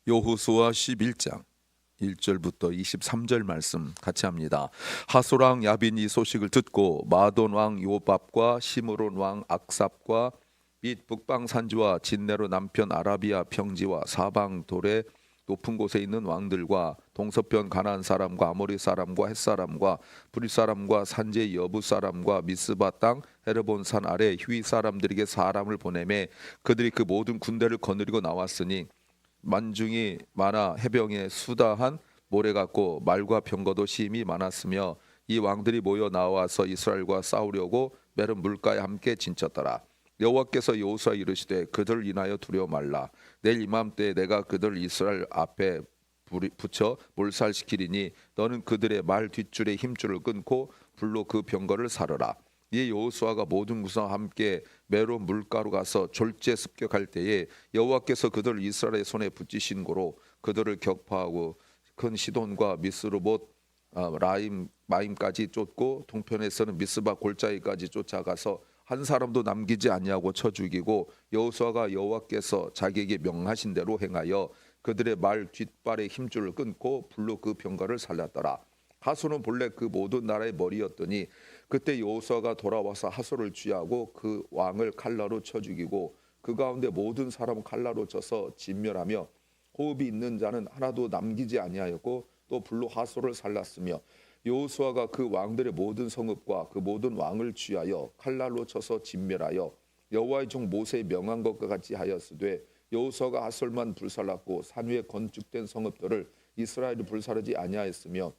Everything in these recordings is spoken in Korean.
여호수아 11장 1절부터 23절 말씀 같이 합니다. 하소랑 야빈이 소식을 듣고 마돈 왕 요밥과 시므론 왕 악삽과 및 북방 산지와 진네로 남편 아라비아 평지와 사방 돌의 높은 곳에 있는 왕들과 동서편 가나안 사람과 아모리 사람과 헷 사람과 브릿 사람과 산지의 여부 사람과 미스바 땅 헤르본 산 아래 휘 사람들에게 사람을 보내매 그들이 그 모든 군대를 거느리고 나왔으니 만중이 많아 해병에 수다한 모래 같고 말과 병거도 심히 많았으며 이 왕들이 모여 나와서 이스라엘과 싸우려고 메른 물가에 함께 진쳤더라. 여호와께서 여호수아에 이르시되 그들을 인하여 두려워 말라. 내일 이맘때에 내가 그들을 이스라엘 앞에 붙여 몰살시키리니 너는 그들의 말 뒷줄에 힘줄을 끊고 불로 그 병거를 사르라. 이 여호수아가 모든 구성과 함께 메론 물가로 가서 졸지에 습격할 때에 여호와께서 그들을 이스라엘의 손에 붙이신 고로 그들을 격파하고 큰 시돈과 미스르봇 라임 마임까지 쫓고 동편에서는 미스바 골짜기까지 쫓아가서 한 사람도 남기지 아니하고 쳐 죽이고 여호수아가 여호와께서 자기에게 명하신 대로 행하여 그들의 말 뒷발의 힘줄을 끊고 불로 그 병거를 살렸더라. 하소는 본래 그 모든 나라의 머리였더니 그때 여호수아가 돌아와서 하소를 취하고 그 왕을 칼라로 쳐 죽이고 그 가운데 모든 사람을 칼라로 쳐서 진멸하며 호흡이 있는 자는 하나도 남기지 아니하였고 또 불로 하소를 살랐으며 여호수아가 그 왕들의 모든 성읍과 그 모든 왕을 취하여 칼날로 쳐서 진멸하여 여호와의 종 모세의 명한 것과 같이 하였으되 여호수아가 하솔만 불살랐고 산 위에 건축된 성읍들을 이스라엘이 불사르지 아니하였으며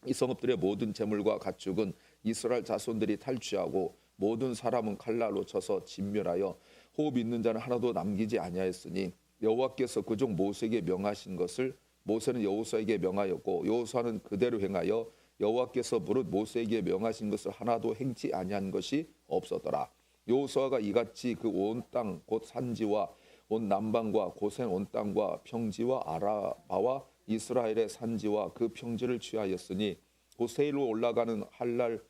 이 성읍들의 모든 재물과 가축은 이스라엘 자손들이 탈취하고 모든 사람은 칼날로 쳐서 진멸하여 호흡 있는 자는 하나도 남기지 아니하였으니 여호와께서 그 종 모세에게 명하신 것을 모세는 여호수아에게 명하였고 여호수아는 그대로 행하여 여호와께서 무릇 모세에게 명하신 것을 하나도 행치 아니한 것이 없었더라. 여호수아가 이같이 그 온 땅 곧 산지와 온 남방과 고센 온 땅과 평지와 아라바와 이스라엘의 산지와 그 평지를 취하였으니 곧 세일로 올라가는 할랄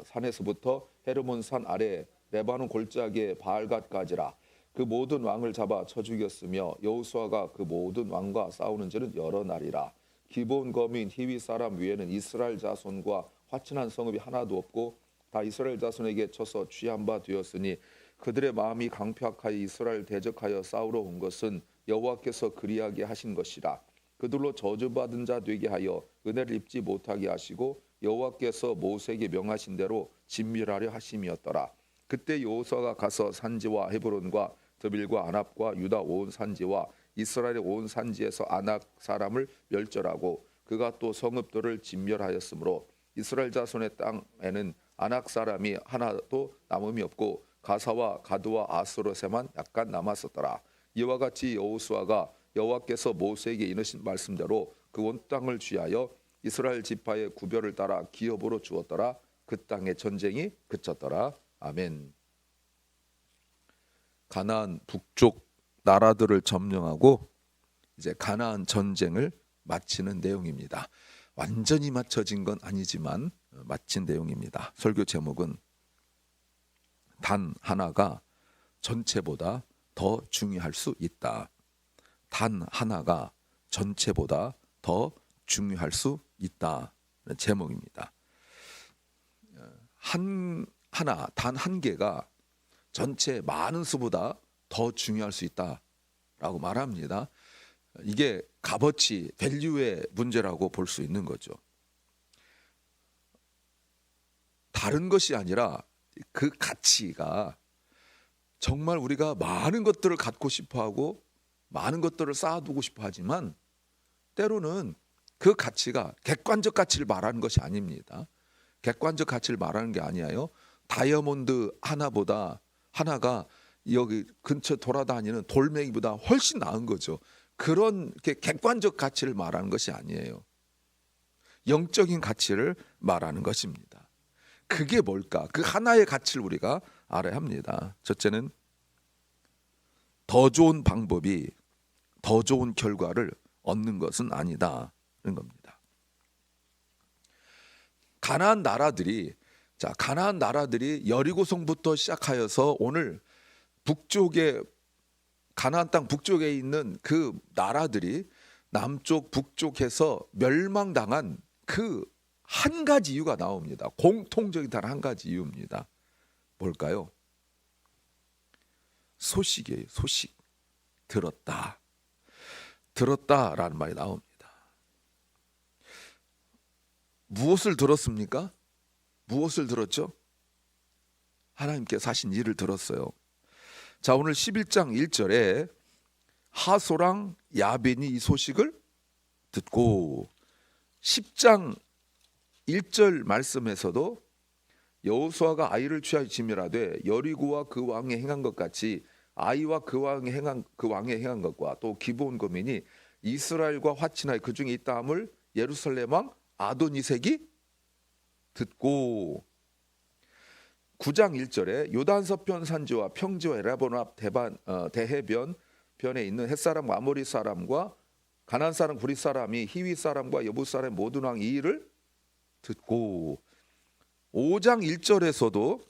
산에서부터 헤르몬 산 아래 레바논 골짜기의 바알갓까지라. 그 모든 왕을 잡아 쳐 죽였으며 여호수아가 그 모든 왕과 싸우는지는 여러 날이라. 기본 거민 히위 사람 위에는 이스라엘 자손과 화친한 성읍이 하나도 없고 다 이스라엘 자손에게 쳐서 취한 바 되었으니 그들의 마음이 강팍하여 이스라엘 대적하여 싸우러 온 것은 여호와께서 그리하게 하신 것이라. 그들로 저주받은 자 되게 하여 은혜를 입지 못하게 하시고 여호와께서 모세에게 명하신 대로 진멸하려 하심이었더라. 그때 여호수아가 가서 산지와 헤브론과 드빌과 아납과 유다 온 산지와 이스라엘의 온 산지에서 아낙 사람을 멸절하고 그가 또 성읍들을 진멸하였으므로 이스라엘 자손의 땅에는 아낙 사람이 하나도 남음이 없고 가사와 가드와 아스로세만 약간 남았었더라. 이와 같이 여호수아가 여호와께서 모세에게 이르신 말씀대로 그 온 땅을 취하여 이스라엘 지파의 구별을 따라 기업으로 주었더라. 그 땅의 전쟁이 그쳤더라. 아멘. 가나안 북쪽 나라들을 점령하고 이제 가나안 전쟁을 마치는 내용입니다. 완전히 맞춰진 건 아니지만 마친 내용입니다. 설교 제목은 단 하나가 전체보다 더 중요할 수 있다. 단 하나가 전체보다 더 중요할 수 있다. 제목입니다. 단 한 개가 전체 많은 수보다 더 중요할 수 있다라고 말합니다. 이게 값어치, 밸류의 문제라고 볼 수 있는 거죠. 다른 것이 아니라 그 가치가 정말 우리가 많은 것들을 갖고 싶어하고 많은 것들을 쌓아두고 싶어하지만 때로는 그 가치가 객관적 가치를 말하는 것이 아닙니다. 객관적 가치를 말하는 게 아니에요. 다이아몬드 하나가 여기 근처 돌아다니는 돌멩이보다 훨씬 나은 거죠. 그런 객관적 가치를 말하는 것이 아니에요. 영적인 가치를 말하는 것입니다. 그게 뭘까? 그 하나의 가치를 우리가 알아야 합니다. 첫째는 더 좋은 방법이 더 좋은 결과를 얻는 것은 아니다는 겁니다. 가나안 나라들이 여리고성부터 시작하여서 오늘 북쪽에 가나안 땅 북쪽에 있는 그 나라들이 남쪽 북쪽에서 멸망당한 그 한 가지 이유가 나옵니다. 공통적인 단 한 가지 이유입니다. 뭘까요? 소식이에요. 소식. 들었다라는 말이 나옵니다. 무엇을 들었습니까? 무엇을 들었죠? 하나님께서 하신 일을 들었어요. 자, 오늘 11장 1절에 하소랑 야빈이 이 소식을 듣고, 10장 1절 말씀에서도 여호수아가 아이를 취하여 지밀하되 여리고와 그 왕이 행한 것 같이 아이와 그 왕이 행한 것과 또 기브온 거민이 이스라엘과 화친하여 그 중에 있다함을 예루살렘 왕 아도니색이 듣고, 9장 1절에 요단 서편 산지와 평지와 에라본 앞 대해변 편에 있는 햇사람과 아모리 사람과 가나안 사람 구리 사람이 히위 사람과 여부 사람 모든 왕 이 일을 듣고, 5장 1절에서도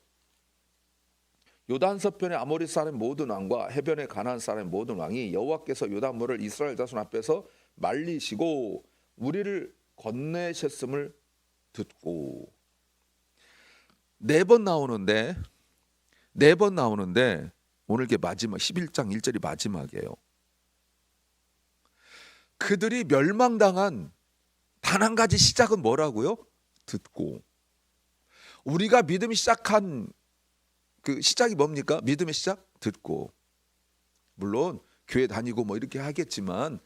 요단 서편의 아모리 사람 모든 왕과 해변의 가나안 사람 모든 왕이 여호와께서 요단물을 이스라엘 자손 앞에서 말리시고 우리를 건네셨음을 듣고, 네 번 나오는데 오늘 게 마지막 11장 1절이 마지막이에요. 그들이 멸망당한 단 한 가지 시작은 뭐라고요? 듣고. 우리가 믿음이 시작한 그 시작이 뭡니까? 믿음의 시작? 듣고. 물론 교회 다니고 뭐 이렇게 하겠지만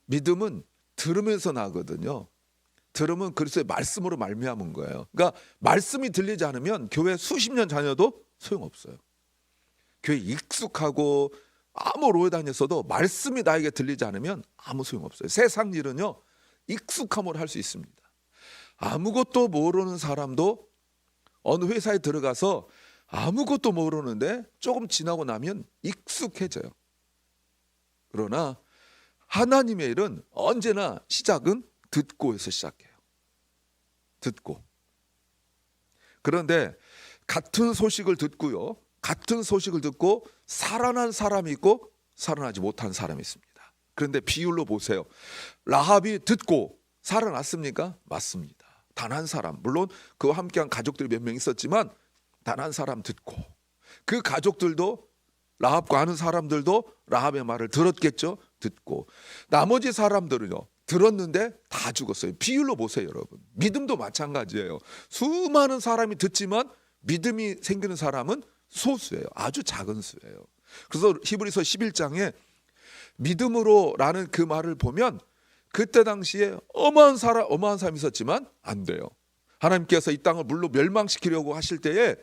믿음은 들으면서 나거든요. 들으면 그리스도의 말씀으로 말미암은 거예요. 그러니까 말씀이 들리지 않으면 교회 수십 년 다녀도 소용없어요. 교회 익숙하고 아무 오래 다녔어도 말씀이 나에게 들리지 않으면 아무 소용없어요. 세상 일은요, 익숙함으로 할 수 있습니다. 아무것도 모르는 사람도 어느 회사에 들어가서 아무것도 모르는데 조금 지나고 나면 익숙해져요. 그러나 하나님의 일은 언제나 시작은 듣고에서 시작해요. 듣고. 그런데 같은 소식을 듣고요, 같은 소식을 듣고 살아난 사람이 있고 살아나지 못한 사람이 있습니다. 그런데 비율로 보세요. 라합이 듣고 살아났습니까? 맞습니다. 단 한 사람, 물론 그와 함께한 가족들이 몇 명 있었지만 단 한 사람 듣고, 그 가족들도 라합과 아는 사람들도 라합의 말을 들었겠죠. 듣고. 나머지 사람들은요, 들었는데 다 죽었어요. 비율로 보세요, 여러분. 믿음도 마찬가지예요. 수많은 사람이 듣지만 믿음이 생기는 사람은 소수예요. 아주 작은 수예요. 그래서 히브리서 11장에 믿음으로라는 그 말을 보면 그때 당시에 어마한 사람이 있었지만 안 돼요. 하나님께서 이 땅을 물로 멸망시키려고 하실 때에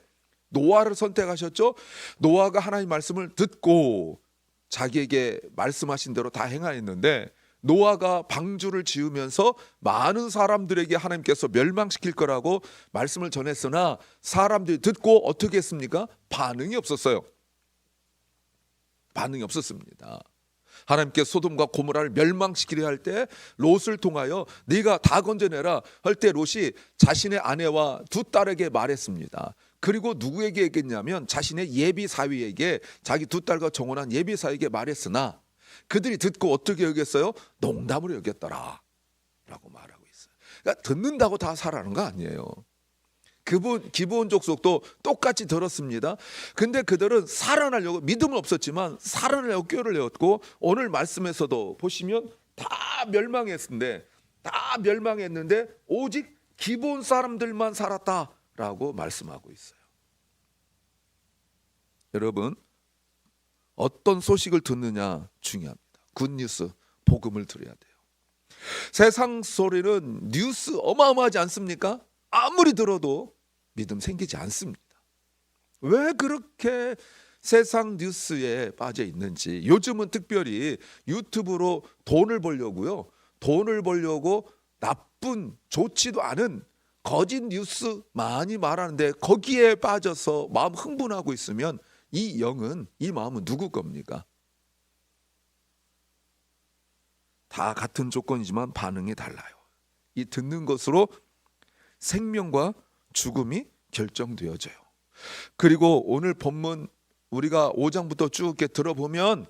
노아를 선택하셨죠. 노아가 하나님 말씀을 듣고 자기에게 말씀하신 대로 다 행하였는데, 노아가 방주를 지으면서 많은 사람들에게 하나님께서 멸망시킬 거라고 말씀을 전했으나 사람들이 듣고 어떻게 했습니까? 반응이 없었어요. 반응이 없었습니다. 하나님께서 소돔과 고모라를 멸망시키려 할 때 롯을 통하여 네가 다 건져내라 할 때 롯이 자신의 아내와 두 딸에게 말했습니다. 그리고 누구에게 얘기했냐면 자신의 예비 사위에게, 자기 두 딸과 정혼한 예비 사위에게 말했으나 그들이 듣고 어떻게 여겼어요? 농담으로 여겼더라 라고 말하고 있어요. 그러니까 듣는다고 다 살아나는 거 아니에요. 기브온 족속도 똑같이 들었습니다. 근데 그들은 살아나려고, 믿음은 없었지만 살아나려고 꾀를 내었고, 오늘 말씀에서도 보시면 다 멸망했는데 오직 기브온 사람들만 살았다라고 말씀하고 있어요. 여러분, 어떤 소식을 듣느냐 중요합니다. 굿뉴스, 복음을 들어야 돼요. 세상 소리는 뉴스 어마어마하지 않습니까? 아무리 들어도 믿음 생기지 않습니다. 왜 그렇게 세상 뉴스에 빠져 있는지, 요즘은 특별히 유튜브로 돈을 벌려고 나쁜, 좋지도 않은 거짓 뉴스 많이 말하는데 거기에 빠져서 마음 흥분하고 있으면 이 마음은 누구 겁니까? 다 같은 조건이지만 반응이 달라요. 이 듣는 것으로 생명과 죽음이 결정되어져요. 그리고 오늘 본문 우리가 5장부터 쭉 이렇게 들어보면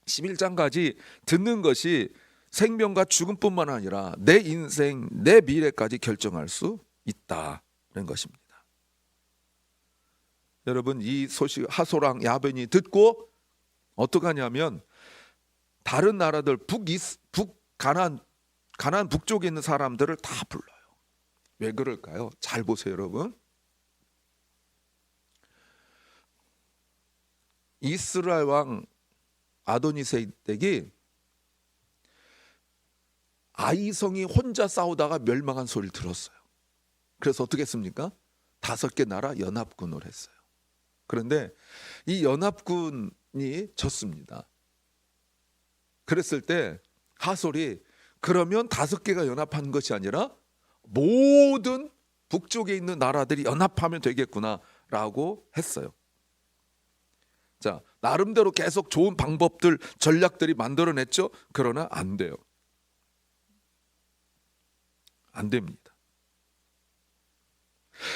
11장까지 듣는 것이 생명과 죽음뿐만 아니라 내 인생, 내 미래까지 결정할 수 있다는 것입니다. 여러분, 이 소식 하소랑 야벤이 듣고 어떻게 하냐면 다른 나라들 가나안 북쪽에 있는 사람들을 다 불러요. 왜 그럴까요? 잘 보세요, 여러분. 이스라엘 왕 아도니세덱이 아이성이 혼자 싸우다가 멸망한 소리를 들었어요. 그래서 어떻게 했습니까? 5개 나라 연합군을 했어요. 그런데 이 연합군이 졌습니다. 그랬을 때 하솔이 그러면 5개가 연합한 것이 아니라 모든 북쪽에 있는 나라들이 연합하면 되겠구나라고 했어요. 자, 나름대로 계속 좋은 방법들, 전략들이 만들어냈죠. 그러나 안 돼요. 안 됩니다.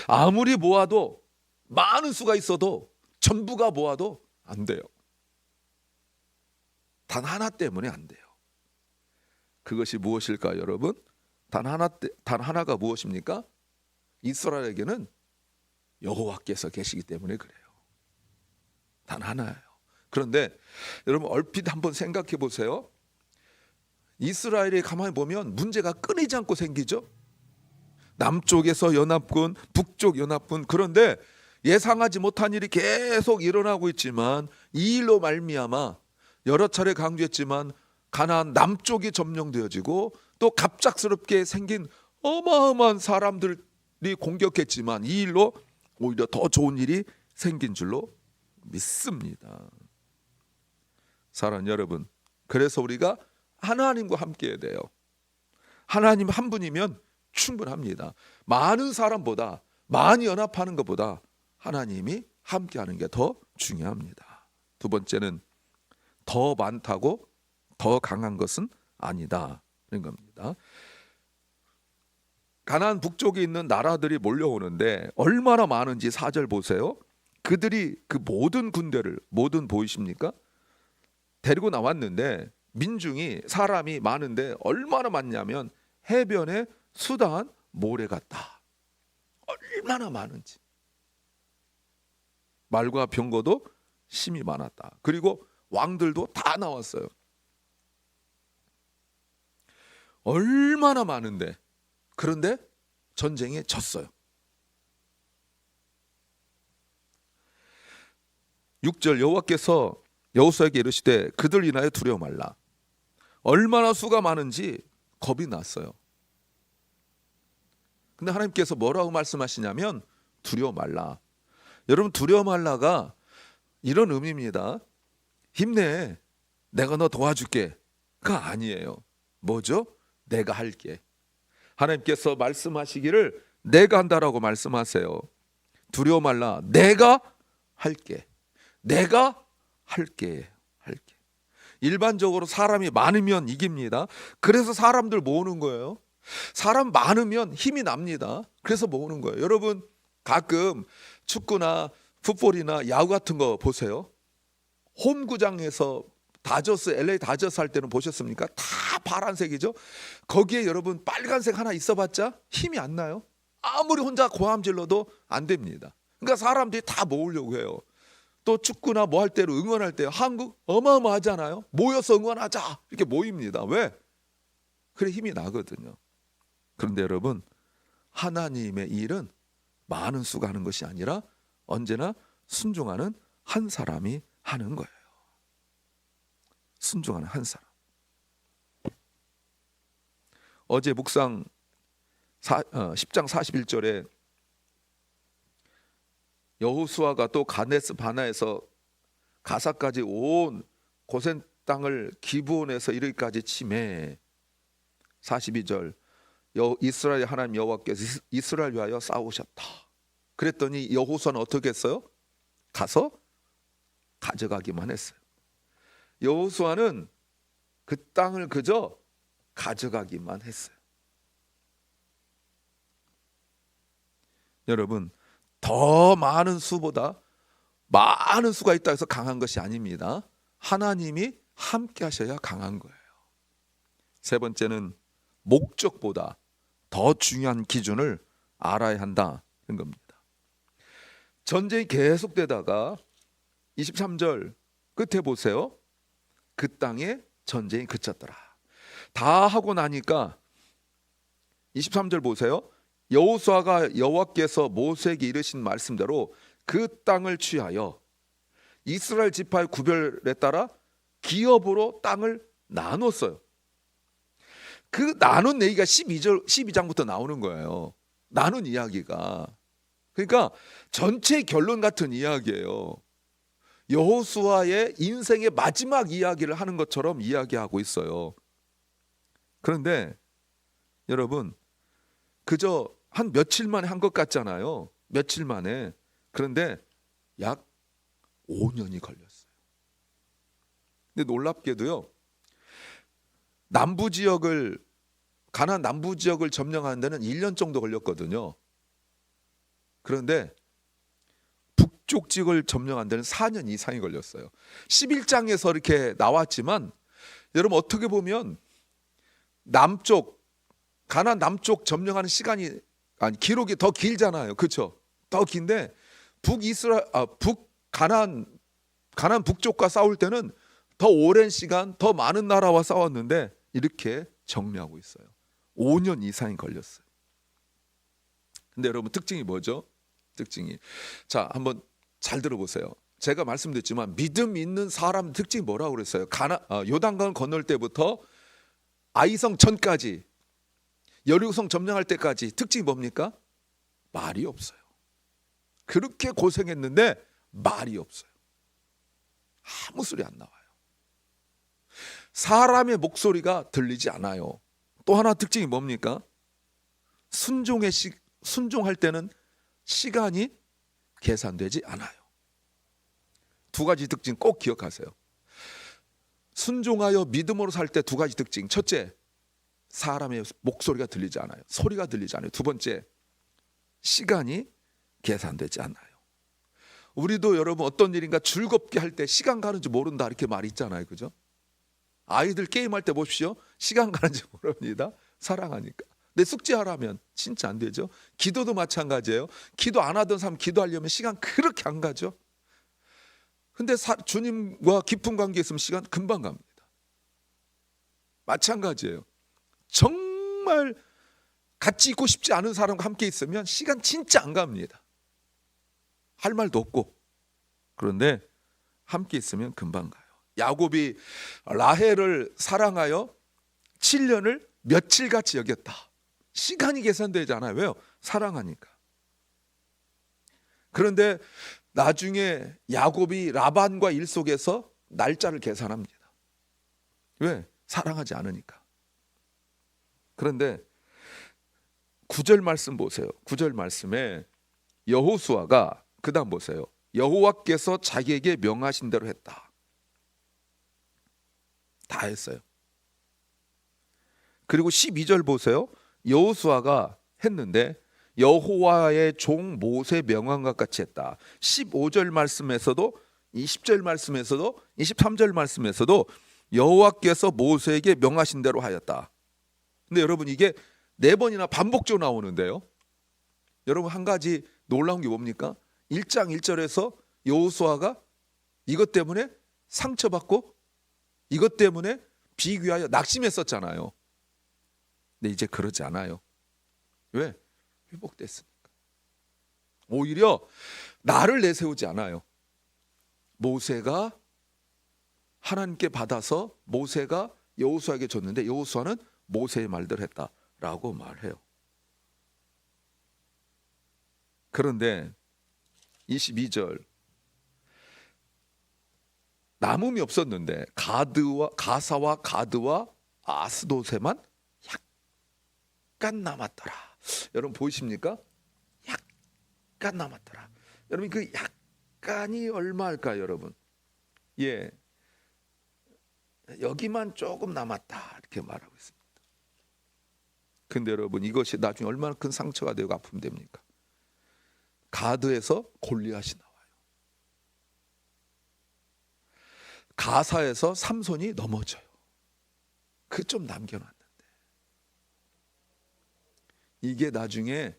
아무리 모아도 많은 수가 있어도 전부가 모아도 안 돼요. 단 하나 때문에 안 돼요. 그것이 무엇일까요, 여러분? 단 하나가 무엇입니까? 이스라엘에게는 여호와께서 계시기 때문에 그래요. 단 하나예요. 그런데 여러분 얼핏 한번 생각해 보세요. 이스라엘이 가만히 보면 문제가 끊이지 않고 생기죠. 남쪽에서 연합군, 북쪽 연합군. 그런데 예상하지 못한 일이 계속 일어나고 있지만 이 일로 말미암아 여러 차례 강조했지만 가나안 남쪽이 점령되어지고 또 갑작스럽게 생긴 어마어마한 사람들이 공격했지만 이 일로 오히려 더 좋은 일이 생긴 줄로 믿습니다. 사랑하는 여러분, 그래서 우리가 하나님과 함께 해야 돼요. 하나님 한 분이면 충분합니다. 많은 사람보다, 많이 연합하는 것보다 하나님이 함께하는 게 더 중요합니다. 두 번째는 더 많다고 더 강한 것은 아니다는 겁니다. 가나안 북쪽에 있는 나라들이 몰려오는데 얼마나 많은지 4절 보세요. 그들이 그 모든 군대를, 모든 보이십니까? 데리고 나왔는데 민중이, 사람이 많은데 얼마나 많냐면 해변에 수다한 모래 같다. 얼마나 많은지. 말과 병거도 심히 많았다. 그리고 왕들도 다 나왔어요. 얼마나 많은데, 그런데 전쟁에 졌어요. 6절 여호와께서 여호수아에게 이르시되 그들 인하여 두려워 말라. 얼마나 수가 많은지 겁이 났어요. 근데 하나님께서 뭐라고 말씀하시냐면 두려워 말라. 여러분, 두려워 말라가 이런 의미입니다. 힘내, 내가 너 도와줄게가 아니에요. 뭐죠? 내가 할게. 하나님께서 말씀하시기를 내가 한다라고 말씀하세요. 두려워 말라, 내가 할게. 내가 할게. 일반적으로 사람이 많으면 이깁니다. 그래서 사람들 모으는 거예요. 사람 많으면 힘이 납니다. 그래서 모으는 거예요. 여러분 가끔 축구나 풋볼이나 야구 같은 거 보세요. 홈구장에서 다저스, LA 다저스 할 때는 보셨습니까? 다 파란색이죠. 거기에 여러분 빨간색 하나 있어봤자 힘이 안 나요. 아무리 혼자 고함 질러도 안 됩니다. 그러니까 사람들이 다 모으려고 해요. 또 축구나 뭐 할 때로 응원할 때 한국 어마어마하잖아요. 모여서 응원하자 이렇게 모입니다. 왜? 그래 힘이 나거든요. 그런데 여러분, 하나님의 일은 많은 수가 하는 것이 아니라 언제나 순종하는 한 사람이 하는 거예요. 순종하는 한 사람. 어제 묵상 10장 41절에 여호수아가 또 가데스 바나에서 가사까지 온 고센 땅을 기브온에서 이르기까지 치매. 42절 이스라엘 하나님 여호와께서 이스라엘 위하여 싸우셨다. 그랬더니 여호수아는 어떻게 했어요? 가서 가져가기만 했어요. 여호수아는 그 땅을 그저 가져가기만 했어요. 여러분, 더 많은 수보다 많은 수가 있다 해서 강한 것이 아닙니다. 하나님이 함께 하셔야 강한 거예요. 세 번째는 목적보다 더 중요한 기준을 알아야 한다는 겁니다. 전쟁이 계속되다가 23절 끝에 보세요. 그 땅에 전쟁이 그쳤더라. 다 하고 나니까 23절 보세요. 여호수아가 여호와께서 모세에게 이르신 말씀대로 그 땅을 취하여 이스라엘 지파의 구별에 따라 기업으로 땅을 나눴어요. 그 나눈 얘기가 12장부터 나오는 거예요. 나눈 이야기가. 그러니까 전체 결론 같은 이야기예요. 여호수아의 인생의 마지막 이야기를 하는 것처럼 이야기하고 있어요. 그런데 여러분, 그저 한 며칠 만에 한 것 같잖아요. 며칠 만에. 그런데 약 5년이 걸렸어요. 근데 놀랍게도요, 가나안 남부 지역을 점령하는 데는 1년 정도 걸렸거든요. 그런데 북쪽 지역을 점령하는 데는 4년 이상이 걸렸어요. 11장에서 이렇게 나왔지만 여러분, 어떻게 보면 가나안 남쪽 점령하는 기록이 더 길잖아요. 그렇죠? 더 긴데 가나안 북쪽과 싸울 때는 더 오랜 시간, 더 많은 나라와 싸웠는데 이렇게 정리하고 있어요. 5년 이상이 걸렸어요. 근데 여러분, 특징이 뭐죠? 자, 한번 잘 들어보세요. 제가 말씀드렸지만 믿음 있는 사람 특징이 뭐라고 그랬어요? 요단강을 건널 때부터 아이성 전까지, 여리고성 점령할 때까지 특징이 뭡니까? 말이 없어요. 그렇게 고생했는데 말이 없어요. 아무 소리 안 나와요. 사람의 목소리가 들리지 않아요. 또 하나 특징이 뭡니까? 순종할 때는 시간이 계산되지 않아요. 두 가지 특징 꼭 기억하세요. 순종하여 믿음으로 살 때 두 가지 특징. 첫째, 사람의 목소리가 들리지 않아요. 소리가 들리지 않아요. 두 번째, 시간이 계산되지 않아요. 우리도 여러분, 어떤 일인가 즐겁게 할 때 시간 가는 줄 모른다, 이렇게 말이 있잖아요. 그죠? 아이들 게임할 때 보십시오. 시간 가는 줄 모릅니다. 사랑하니까. 근데 숙제하라면 진짜 안 되죠. 기도도 마찬가지예요. 기도 안 하던 사람 기도하려면 시간 그렇게 안 가죠. 근데 주님과 깊은 관계 있으면 시간 금방 갑니다. 마찬가지예요. 정말 같이 있고 싶지 않은 사람과 함께 있으면 시간 진짜 안 갑니다. 할 말도 없고. 그런데 함께 있으면 금방 가요. 야곱이 라헬을 사랑하여 7년을 며칠같이 여겼다. 시간이 계산되지 않아요. 왜요? 사랑하니까. 그런데 나중에 야곱이 라반과 일 속에서 날짜를 계산합니다. 왜? 사랑하지 않으니까. 그런데 9절 말씀 보세요. 9절 말씀에 여호수아가, 그 다음 보세요. 여호와께서 자기에게 명하신 대로 했다. 다 했어요. 그리고 12절 보세요. 여호수아가 했는데 여호와의 종 모세 명한 것 같이 했다. 15절 말씀에서도, 20절 말씀에서도, 23절 말씀에서도 여호와께서 모세에게 명하신 대로 하였다. 근데 여러분, 이게 4번이나 반복적으로 나오는데요. 여러분, 한 가지 놀라운 게 뭡니까? 1장 1절에서 여호수아가 이것 때문에 상처받고 이것 때문에 비교하여 낙심했었잖아요. 근데 이제 그러지 않아요. 왜? 회복됐으니까. 오히려 나를 내세우지 않아요. 모세가 하나님께 받아서 모세가 여호수아에게 줬는데 여호수아는 모세의 말대로 했다라고 말해요. 그런데 22절, 남음이 없었는데 가사와 가드와 아스도세만 약간 남았더라. 여러분 보이십니까? 약간 남았더라. 여러분, 그 약간이 얼마일까요, 여러분? 예, 여기만 조금 남았다, 이렇게 말하고 있습니다. 근데 여러분, 이것이 나중에 얼마나 큰 상처가 되고 아픔 됩니까? 가드에서 골리앗이 나와요. 가사에서 삼손이 넘어져요. 그 좀 남겨놨는데 이게 나중에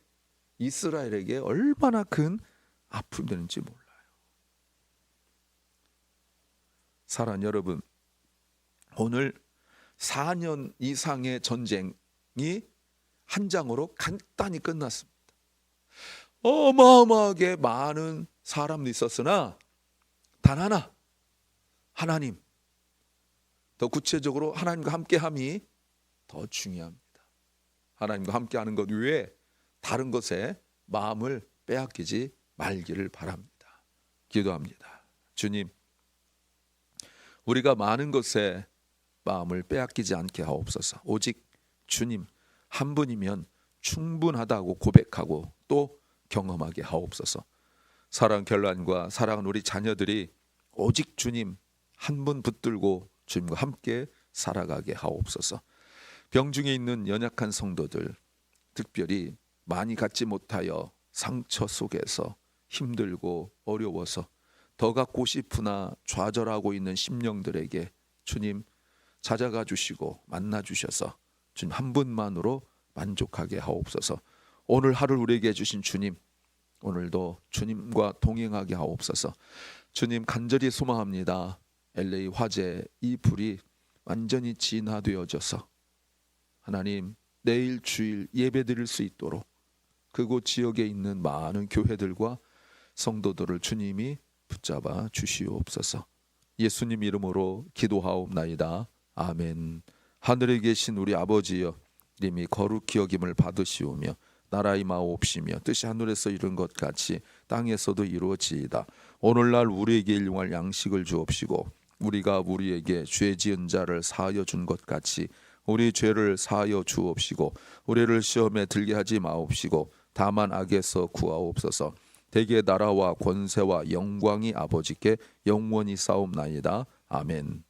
이스라엘에게 얼마나 큰 아픔이 되는지 몰라요. 사랑하는 여러분, 오늘 4년 이상의 전쟁이 한 장으로 간단히 끝났습니다. 어마어마하게 많은 사람도 있었으나 단 하나, 하나님, 더 구체적으로 하나님과 함께함이 더 중요합니다. 하나님과 함께하는 것 외에 다른 것에 마음을 빼앗기지 말기를 바랍니다. 기도합니다. 주님, 우리가 많은 것에 마음을 빼앗기지 않게 하옵소서. 오직 주님 한 분이면 충분하다고 고백하고 또 경험하게 하옵소서. 사랑 결란과 사랑하는 우리 자녀들이 오직 주님 한 분 붙들고 주님과 함께 살아가게 하옵소서. 병중에 있는 연약한 성도들, 특별히 많이 갖지 못하여 상처 속에서 힘들고 어려워서 더 갖고 싶으나 좌절하고 있는 심령들에게 주님 찾아가 주시고 만나 주셔서 주님 한 분만으로 만족하게 하옵소서. 오늘 하루 우리에게 주신 주님, 오늘도 주님과 동행하게 하옵소서. 주님 간절히 소망합니다. LA 화재 이 불이 완전히 진화되어져서 하나님 내일 주일 예배드릴 수 있도록 그곳 지역에 있는 많은 교회들과 성도들을 주님이 붙잡아 주시옵소서. 예수님 이름으로 기도하옵나이다. 아멘. 하늘에 계신 우리 아버지여, 이름이 거룩히 여김을 받으시오며 나라의 마옵시며 뜻이 하늘에서 이룬 것 같이 땅에서도 이루어지이다. 오늘날 우리에게 일용할 양식을 주옵시고 우리가 우리에게 죄 지은 자를 사하여 준 것 같이 우리 죄를 사하여 주옵시고 우리를 시험에 들게 하지 마옵시고 다만 악에서 구하옵소서. 대개 나라와 권세와 영광이 아버지께 영원히 싸움나이다. 아멘.